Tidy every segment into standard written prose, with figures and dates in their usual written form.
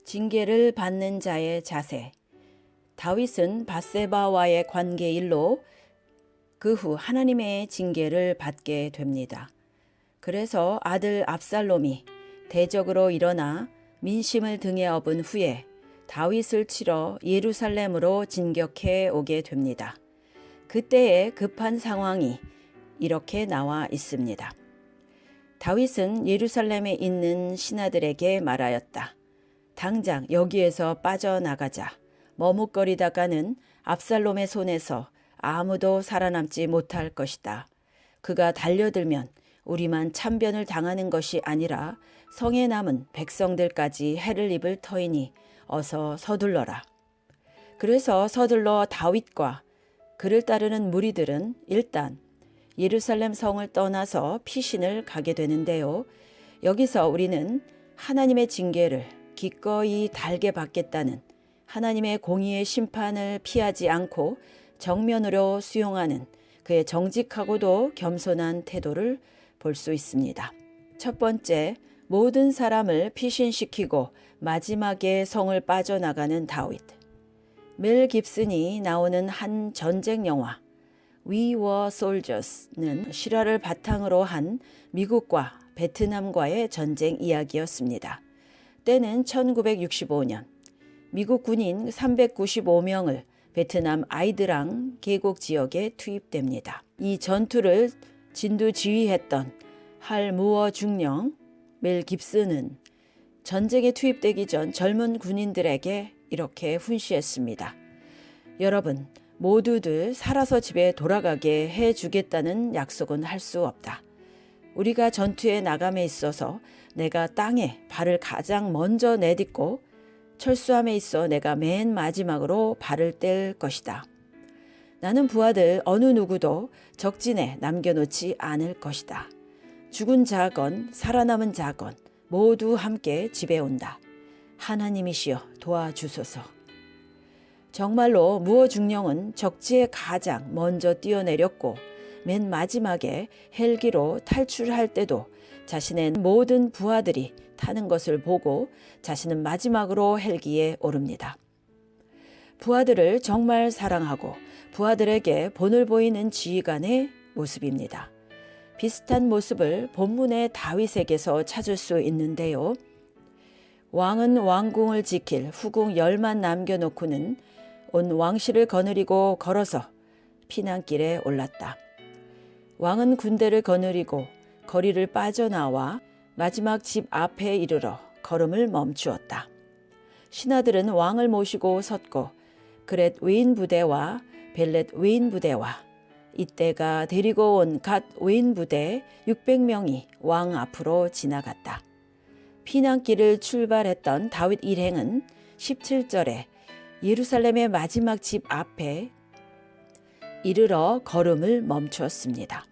징계를 받는 자의 자세. 다윗은 밧세바와의 관계 일로 그 후 하나님의 징계를 받게 됩니다. 그래서 아들 압살롬이 대적으로 일어나 민심을 등에 업은 후에 다윗을 치러 예루살렘으로 진격해 오게 됩니다. 그때의 급한 상황이 이렇게 나와 있습니다. 다윗은 예루살렘에 있는 신하들에게 말하였다. 당장 여기에서 빠져나가자. 머뭇거리다가는 압살롬의 손에서 아무도 살아남지 못할 것이다. 그가 달려들면 우리만 참변을 당하는 것이 아니라 성에 남은 백성들까지 해를 입을 터이니 어서 서둘러라. 그래서 서둘러 다윗과 그를 따르는 무리들은 일단 예루살렘 성을 떠나서 피신을 가게 되는데요. 여기서 우리는 하나님의 징계를 기꺼이 달게 받겠다는 하나님의 공의의 심판을 피하지 않고 정면으로 수용하는 그의 정직하고도 겸손한 태도를 볼 수 있습니다. 첫 번째, 모든 사람을 피신시키고 마지막에 성을 빠져나가는 다윗. 멜 깁슨이 나오는 한 전쟁 영화 We Were Soldiers는 실화를 바탕으로 한 미국과 베트남과의 전쟁 이야기였습니다. 때는 1965년. 미국 군인 395명을 베트남 아이드랑 계곡 지역에 투입됩니다. 이 전투를 진두지휘했던 할 무어 중령 멜 깁슨은 전쟁에 투입되기 전 젊은 군인들에게 이렇게 훈시했습니다. 여러분, 모두들 살아서 집에 돌아가게 해주겠다는 약속은 할 수 없다. 우리가 전투에 나감에 있어서 내가 땅에 발을 가장 먼저 내딛고 철수함에 있어 내가 맨 마지막으로 발을 뗄 것이다. 나는 부하들 어느 누구도 적진에 남겨놓지 않을 것이다. 죽은 자건 살아남은 자건 모두 함께 집에 온다. 하나님이시여 도와주소서. 정말로 무어 중령은 적지에 가장 먼저 뛰어내렸고 맨 마지막에 헬기로 탈출할 때도 자신의 모든 부하들이 타는 것을 보고 자신은 마지막으로 헬기에 오릅니다. 부하들을 정말 사랑하고 부하들에게 본을 보이는 지휘관의 모습입니다. 비슷한 모습을 본문의 다윗에게서 찾을 수 있는데요. 왕은 왕궁을 지킬 후궁 10만 남겨놓고는 온 왕실을 거느리고 걸어서 피난길에 올랐다. 왕은 군대를 거느리고 거리를 빠져나와 마지막 집 앞에 이르러 걸음을 멈추었다. 신하들은 왕을 모시고 섰고 그렛 외인 부대와 벨렛 외인 부대와 이때가 데리고 온 갓 외인 부대 600명이 왕 앞으로 지나갔다. 피난길을 출발했던 다윗 일행은 17절에 예루살렘의 마지막 집 앞에 이르러 걸음을 멈추었습니다.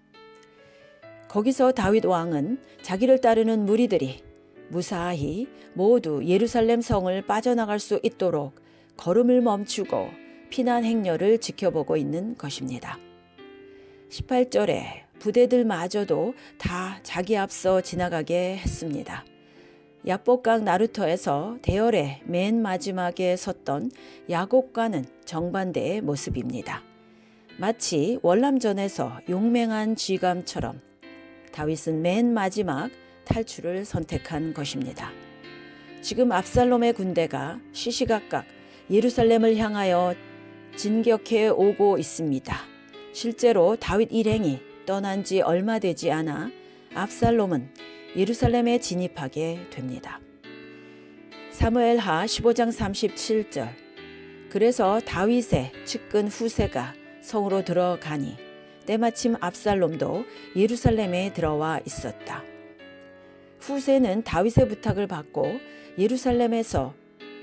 거기서 다윗 왕은 자기를 따르는 무리들이 무사히 모두 예루살렘 성을 빠져나갈 수 있도록 걸음을 멈추고 피난 행렬을 지켜보고 있는 것입니다. 18절에 부대들마저도 다 자기 앞서 지나가게 했습니다. 야복강 나루터에서 대열의 맨 마지막에 섰던 야곱과는 정반대의 모습입니다. 마치 월남전에서 용맹한 쥐감처럼 다윗은 맨 마지막 탈출을 선택한 것입니다. 지금 압살롬의 군대가 시시각각 예루살렘을 향하여 진격해 오고 있습니다. 실제로 다윗 일행이 떠난 지 얼마 되지 않아 압살롬은 예루살렘에 진입하게 됩니다. 사무엘하 15장 37절. 그래서 다윗의 측근 후세가 성으로 들어가니 때마침 압살롬도 예루살렘에 들어와 있었다. 후세는 다윗의 부탁을 받고 예루살렘에서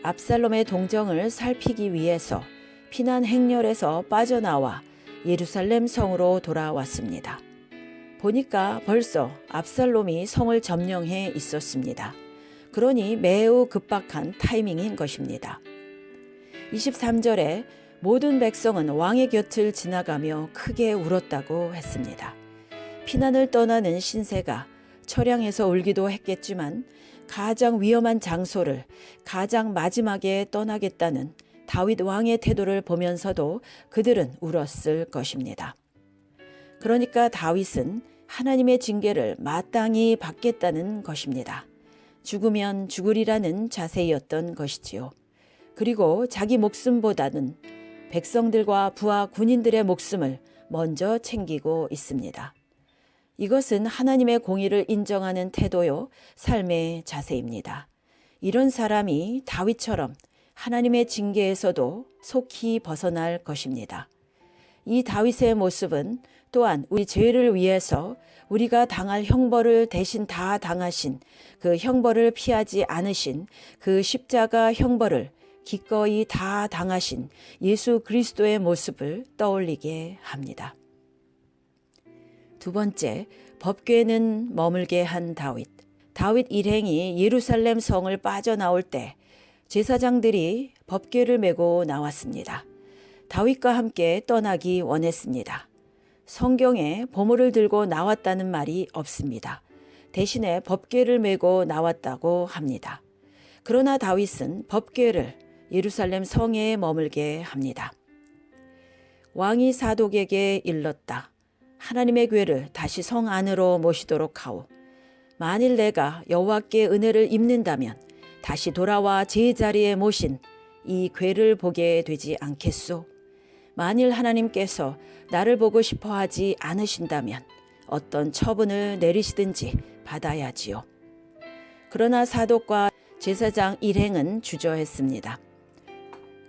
압살롬의 동정을 살피기 위해서 피난 행렬에서 빠져나와 예루살렘 성으로 돌아왔습니다. 보니까 벌써 압살롬이 성을 점령해 있었습니다. 그러니 매우 급박한 타이밍인 것입니다. 23절에 모든 백성은 왕의 곁을 지나가며 크게 울었다고 했습니다. 피난을 떠나는 신세가 처량해서 울기도 했겠지만 가장 위험한 장소를 가장 마지막에 떠나겠다는 다윗 왕의 태도를 보면서도 그들은 울었을 것입니다. 그러니까 다윗은 하나님의 징계를 마땅히 받겠다는 것입니다. 죽으면 죽으리라는 자세였던 것이지요. 그리고 자기 목숨보다는 백성들과 부하 군인들의 목숨을 먼저 챙기고 있습니다. 이것은 하나님의 공의를 인정하는 태도요, 삶의 자세입니다. 이런 사람이 다윗처럼 하나님의 징계에서도 속히 벗어날 것입니다. 이 다윗의 모습은 또한 우리 죄를 위해서 우리가 당할 형벌을 대신 다 당하신 그 형벌을 피하지 않으신 그 십자가 형벌을 기꺼이 다 당하신 예수 그리스도의 모습을 떠올리게 합니다. 두 번째, 법궤는 머물게 한 다윗. 다윗 일행이 예루살렘 성을 빠져나올 때 제사장들이 법궤를 메고 나왔습니다. 다윗과 함께 떠나기 원했습니다. 성경에 보물을 들고 나왔다는 말이 없습니다. 대신에 법궤를 메고 나왔다고 합니다. 그러나 다윗은 법궤를 예루살렘 성에 머물게 합니다. 왕이 사독에게 일렀다. 하나님의 궤를 다시 성 안으로 모시도록 하오. 만일 내가 여호와께 은혜를 입는다면 다시 돌아와 제자리에 모신 이 궤를 보게 되지 않겠소? 만일 하나님께서 나를 보고 싶어 하지 않으신다면 어떤 처분을 내리시든지 받아야지요. 그러나 사독과 제사장 일행은 주저했습니다.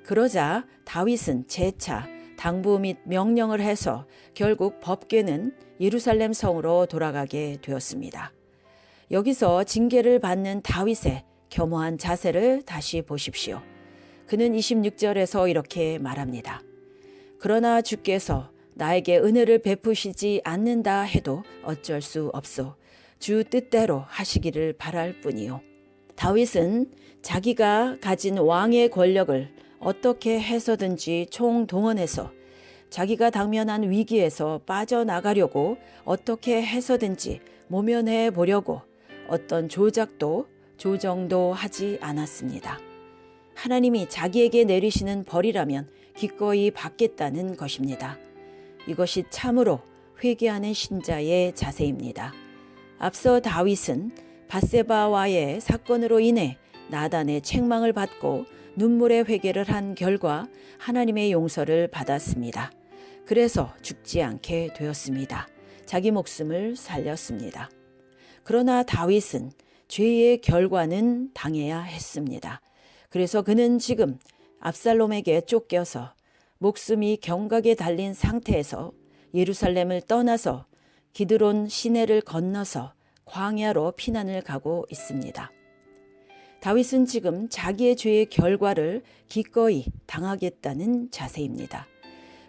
그러자 다윗은 재차 당부 및 명령을 해서 결국 법궤는 예루살렘 성으로 돌아가게 되었습니다. 여기서 징계를 받는 다윗의 겸허한 자세를 다시 보십시오. 그는 26절에서 이렇게 말합니다. 그러나 주께서 나에게 은혜를 베푸시지 않는다 해도 어쩔 수 없소. 주 뜻대로 하시기를 바랄 뿐이요. 다윗은 자기가 가진 왕의 권력을 어떻게 해서든지 총동원해서 자기가 당면한 위기에서 빠져나가려고 어떻게 해서든지 모면해 보려고 어떤 조작도 조정도 하지 않았습니다. 하나님이 자기에게 내리시는 벌이라면 기꺼이 받겠다는 것입니다. 이것이 참으로 회개하는 신자의 자세입니다. 앞서 다윗은 밧세바와의 사건으로 인해 나단의 책망을 받고 눈물의 회개를 한 결과 하나님의 용서를 받았습니다. 그래서 죽지 않게 되었습니다. 자기 목숨을 살렸습니다. 그러나 다윗은 죄의 결과는 당해야 했습니다. 그래서 그는 지금 압살롬에게 쫓겨서 목숨이 경각에 달린 상태에서 예루살렘을 떠나서 기드론 시내를 건너서 광야로 피난을 가고 있습니다. 다윗은 지금 자기의 죄의 결과를 기꺼이 당하겠다는 자세입니다.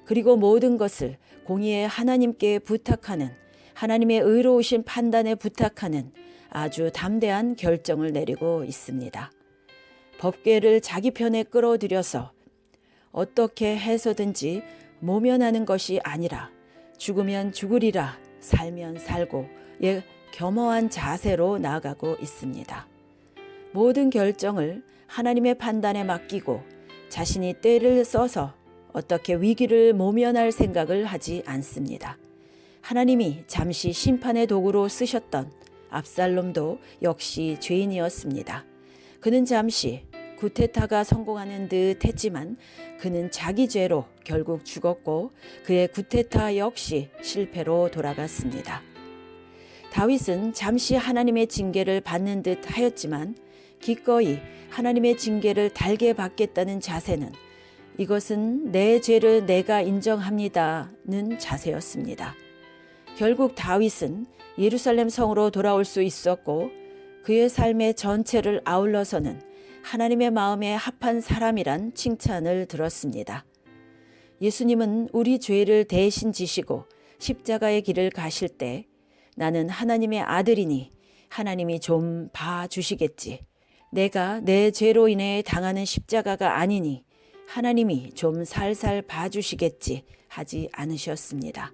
그리고 모든 것을 공의의 하나님께 부탁하는, 하나님의 의로우신 판단에 부탁하는 아주 담대한 결정을 내리고 있습니다. 법궤를 자기 편에 끌어들여서 어떻게 해서든지 모면하는 것이 아니라 죽으면 죽으리라, 살면 살고 겸허한 자세로 나아가고 있습니다. 모든 결정을 하나님의 판단에 맡기고 자신이 때를 써서 어떻게 위기를 모면할 생각을 하지 않습니다. 하나님이 잠시 심판의 도구로 쓰셨던 압살롬도 역시 죄인이었습니다. 그는 잠시 구테타가 성공하는 듯 했지만 그는 자기 죄로 결국 죽었고 그의 구테타 역시 실패로 돌아갔습니다. 다윗은 잠시 하나님의 징계를 받는 듯 하였지만 기꺼이 하나님의 징계를 달게 받겠다는 자세는 이것은 내 죄를 내가 인정합니다는 자세였습니다. 결국 다윗은 예루살렘 성으로 돌아올 수 있었고 그의 삶의 전체를 아울러서는 하나님의 마음에 합한 사람이란 칭찬을 들었습니다. 예수님은 우리 죄를 대신 지시고 십자가의 길을 가실 때 나는 하나님의 아들이니 하나님이 좀 봐주시겠지. 내가 내 죄로 인해 당하는 십자가가 아니니 하나님이 좀 살살 봐주시겠지 하지 않으셨습니다.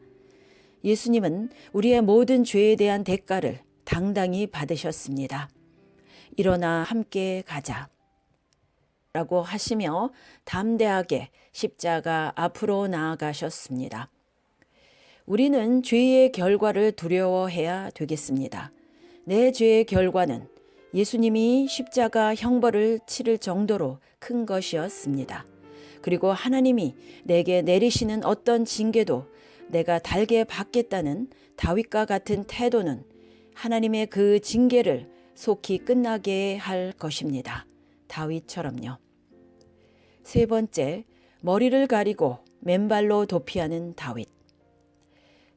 예수님은 우리의 모든 죄에 대한 대가를 당당히 받으셨습니다. 일어나 함께 가자 라고 하시며 담대하게 십자가 앞으로 나아가셨습니다. 우리는 죄의 결과를 두려워해야 되겠습니다. 내 죄의 결과는 예수님이 십자가 형벌을 치를 정도로 큰 것이었습니다. 그리고 하나님이 내게 내리시는 어떤 징계도 내가 달게 받겠다는 다윗과 같은 태도는 하나님의 그 징계를 속히 끝나게 할 것입니다. 다윗처럼요. 세 번째, 머리를 가리고 맨발로 도피하는 다윗.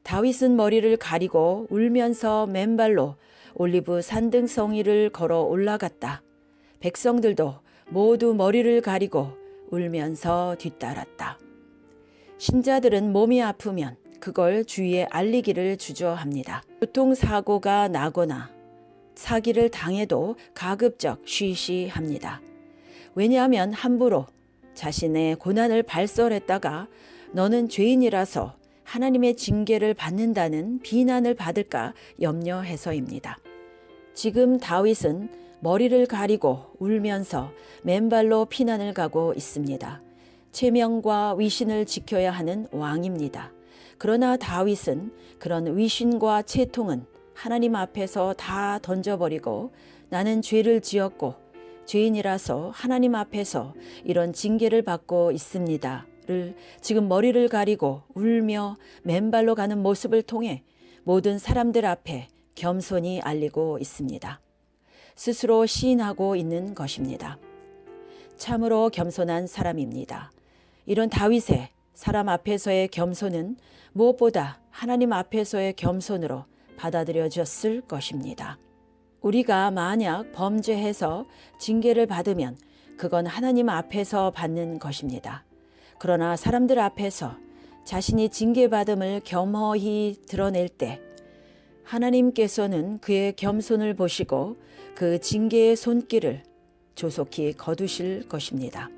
다윗은 머리를 가리고 울면서 맨발로 올리브 산등성이를 걸어 올라갔다. 백성들도 모두 머리를 가리고 울면서 뒤따랐다. 신자들은 몸이 아프면 그걸 주위에 알리기를 주저합니다. 교통사고가 나거나 사기를 당해도 가급적 쉬쉬합니다. 왜냐하면 함부로 자신의 고난을 발설했다가 너는 죄인이라서 하나님의 징계를 받는다는 비난을 받을까 염려해서입니다. 지금 다윗은 머리를 가리고 울면서 맨발로 피난을 가고 있습니다. 체면과 위신을 지켜야 하는 왕입니다. 그러나 다윗은 그런 위신과 채통은 하나님 앞에서 다 던져버리고 나는 죄를 지었고 죄인이라서 하나님 앞에서 이런 징계를 받고 있습니다. 를 지금 머리를 가리고 울며 맨발로 가는 모습을 통해 모든 사람들 앞에 겸손히 알리고 있습니다. 스스로 시인하고 있는 것입니다. 참으로 겸손한 사람입니다. 이런 다윗의 사람 앞에서의 겸손은 무엇보다 하나님 앞에서의 겸손으로 받아들여졌을 것입니다. 우리가 만약 범죄해서 징계를 받으면 그건 하나님 앞에서 받는 것입니다. 그러나 사람들 앞에서 자신이 징계받음을 겸허히 드러낼 때 하나님께서는 그의 겸손을 보시고 그 징계의 손길을 조속히 거두실 것입니다.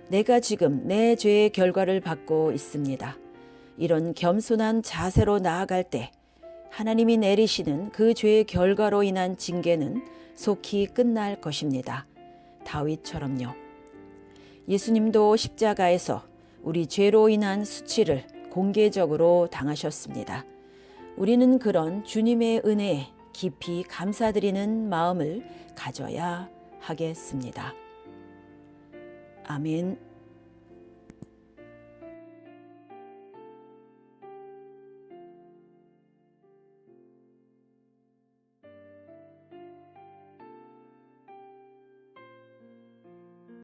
내가 지금 내 죄의 결과를 받고 있습니다. 이런 겸손한 자세로 나아갈 때 하나님이 내리시는 그 죄의 결과로 인한 징계는 속히 끝날 것입니다. 다윗처럼요. 예수님도 십자가에서 우리 죄로 인한 수치를 공개적으로 당하셨습니다. 우리는 그런 주님의 은혜에 깊이 감사드리는 마음을 가져야 하겠습니다. 아멘.